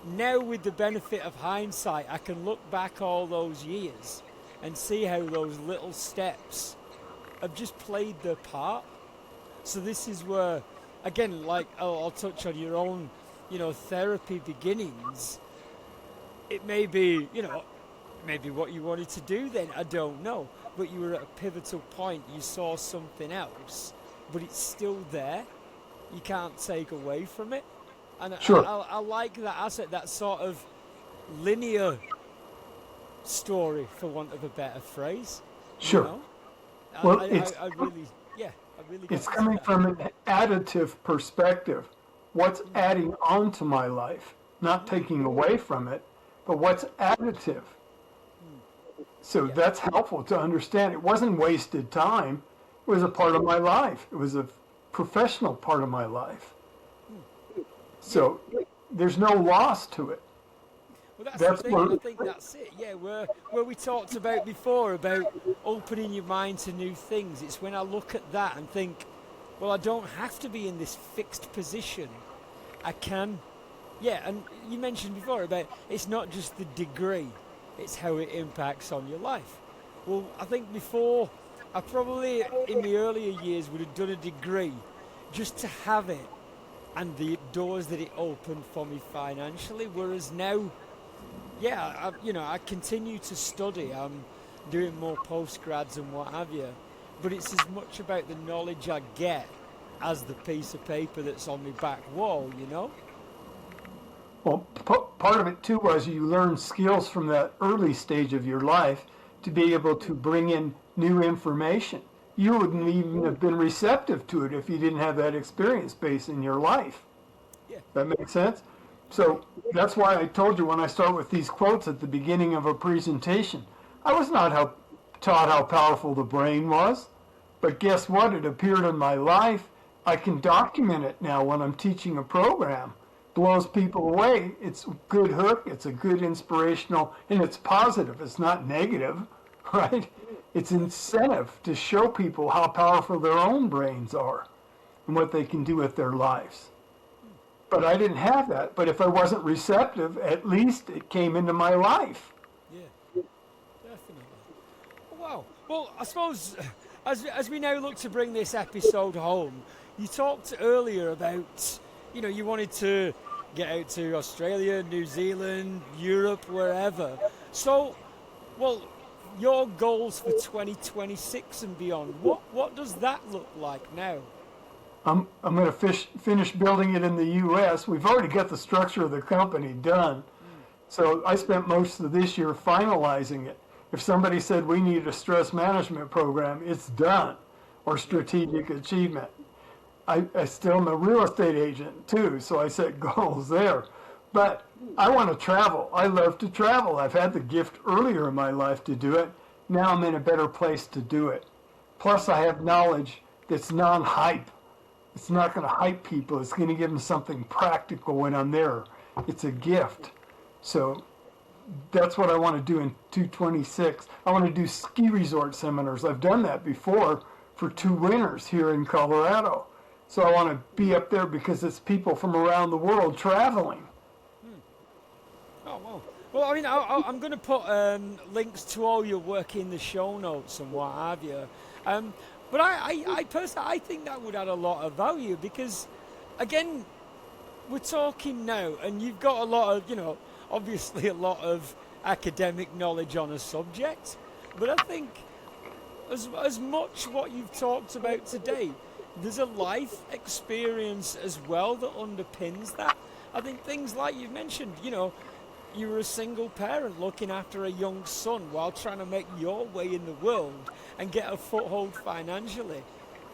now, with the benefit of hindsight, I can look back all those years and see how those little steps have just played their part. So this is where, again, like I'll touch on your own, you know, therapy beginnings. It may be, you know, maybe what you wanted to do then, I don't know. But you were at a pivotal point, you saw something else, but it's still there. You can't take away from it. And Sure, I like that asset, that sort of linear story, for want of a better phrase. You sure. know, Well, it's I really, yeah, I really got it's into coming that. from an additive perspective. What's Mm, adding on to my life, not mm, taking away from it, but what's additive. mm, So yeah, that's helpful to understand. It wasn't wasted time. It was a part of my life. It was a professional part of my life. mm, yeah. So there's no loss to it. Well, that's the That's thing, and I what, think that's it. Yeah, where we talked about before about opening your mind to new things. It's when I look at that and think, well, I don't have to be in this fixed position. I can, yeah. And you mentioned before about it's not just the degree; it's how it impacts on your life. Well, I think before I probably in the earlier years would have done a degree just to have it and the doors that it opened for me financially. Whereas now, yeah, you know, I continue to study. I'm doing more postgrads and what have you. But it's as much about the knowledge I get as the piece of paper that's on my back wall, you know? well, part of it too was you learn skills from that early stage of your life to be able to bring in new information. You wouldn't even have been receptive to it if you didn't have that experience base in your life. Yeah, That makes sense? right. So that's why I told you when I start with these quotes at the beginning of a presentation, I was not taught how powerful the brain was, but guess what? It appeared in my life. I can document it now when I'm teaching a program. Blows people away. It's a good hook. It's a good inspirational, and it's positive. It's not negative, right? It's incentive to show people how powerful their own brains are and what they can do with their lives. But I didn't have that. But if I wasn't receptive, at least it came into my life. Yeah, definitely. Wow. Well, I suppose as we now look to bring this episode home, you talked earlier about, you wanted to get out to Australia, New Zealand, Europe, wherever. So, well, your goals for 2026 and beyond, what does that look like now? I'm going to finish building it in the U.S. We've already got the structure of the company done. So I spent most of this year finalizing it. If somebody said we need a stress management program, it's done, or strategic achievement. I still am a real estate agent too, so I set goals there. But I want to travel. I love to travel. I've had the gift earlier in my life to do it. Now I'm in a better place to do it. Plus I have knowledge that's non-hype. It's not going to hype people. It's going to give them something practical when I'm there. It's a gift. So that's what I want to do in 226. I want to do ski resort seminars. I've done that before for 2 winters here in Colorado. So I want to be up there because it's people from around the world traveling. Oh, well. Well, I mean, I'm going to put links to all your work in the show notes and what have you. But I personally, I think that would add a lot of value because, again, we're talking now, and you've got a lot of, obviously a lot of academic knowledge on a subject. But I think as much what you've talked about today, there's a life experience as well that underpins that. I think things like you've mentioned, you were a single parent looking after a young son while trying to make your way in the world and get a foothold financially.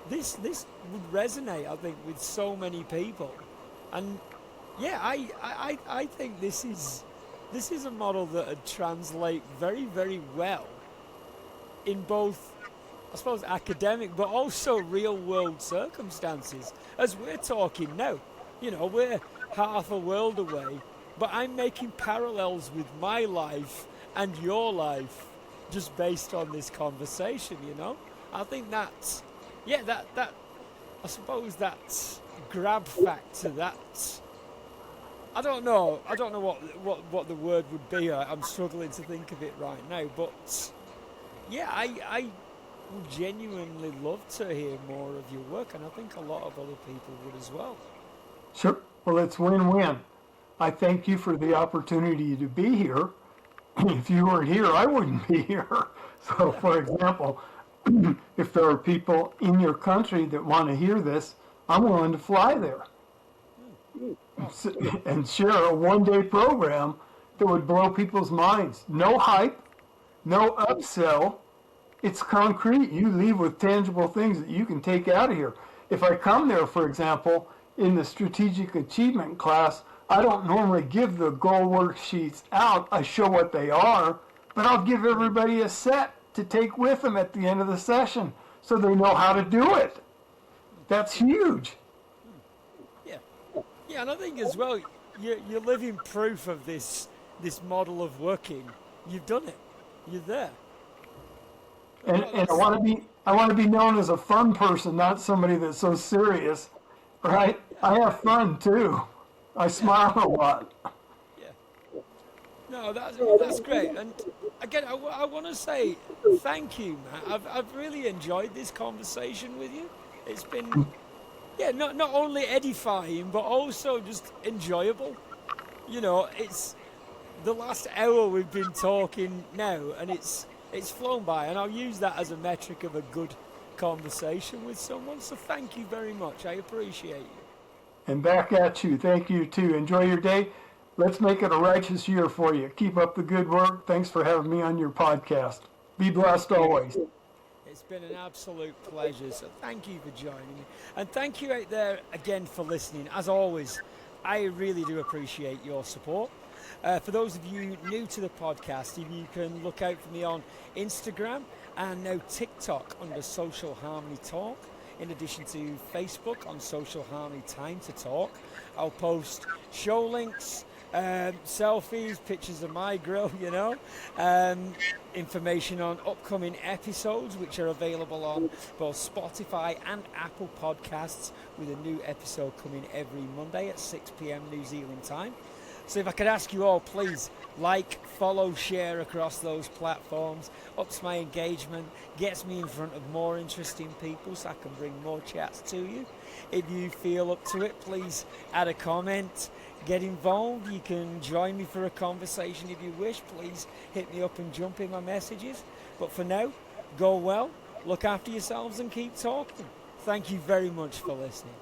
This would resonate, I think, with so many people. And yeah, I think this is a model that would translate very, very well in both, I suppose, academic but also real world circumstances. As we're talking now, we're half a world away, but I'm making parallels with my life and your life just based on this conversation, I think that's, that I suppose that grab factor, that, I don't know what the word would be. I'm struggling to think of it right now, but yeah, I would genuinely love to hear more of your work, and I think a lot of other people would as well. Sure. Well, it's win-win. I thank you for the opportunity to be here. If you weren't here, I wouldn't be here. So, for example, if there are people in your country that want to hear this, I'm willing to fly there and share a one-day program that would blow people's minds. No hype, no upsell. It's concrete. You leave with tangible things that you can take out of here. If I come there, for example, in the strategic achievement class, I don't normally give the goal worksheets out. I show what they are, but I'll give everybody a set to take with them at the end of the session so they know how to do it. That's huge. Yeah, and I think as well, you're living proof of this model of working. You've done it. You're there. And I want to be known as a fun person, not somebody that's so serious, right? I have fun too. I smile a lot. Yeah. No, that's great. And again, I want to say thank you, Matt. I've really enjoyed this conversation with you. It's been, not only edifying, but also just enjoyable. It's the last hour we've been talking now, and it's flown by, and I'll use that as a metric of a good conversation with someone. So thank you very much. I appreciate you. And back at you. Thank you too. Enjoy your day. Let's make it a righteous year for you. Keep up the good work. Thanks for having me on your podcast. Be blessed always. It's been an absolute pleasure. So thank you for joining me. And thank you out there again for listening. As always, I really do appreciate your support. For those of you new to the podcast, if you can look out for me on Instagram and now TikTok under Social Harmony Talk, in addition to Facebook on Social Harmony Time to Talk. I'll post show links, selfies, pictures of my grill, information on upcoming episodes, which are available on both Spotify and Apple Podcasts, with a new episode coming every Monday at 6 p.m. New Zealand time. So if I could ask you all, please like, follow, share across those platforms. Ups my engagement, gets me in front of more interesting people so I can bring more chats to you. If you feel up to it, please add a comment, get involved. You can join me for a conversation if you wish. Please hit me up and jump in my messages. But for now, go well, look after yourselves and keep talking. Thank you very much for listening.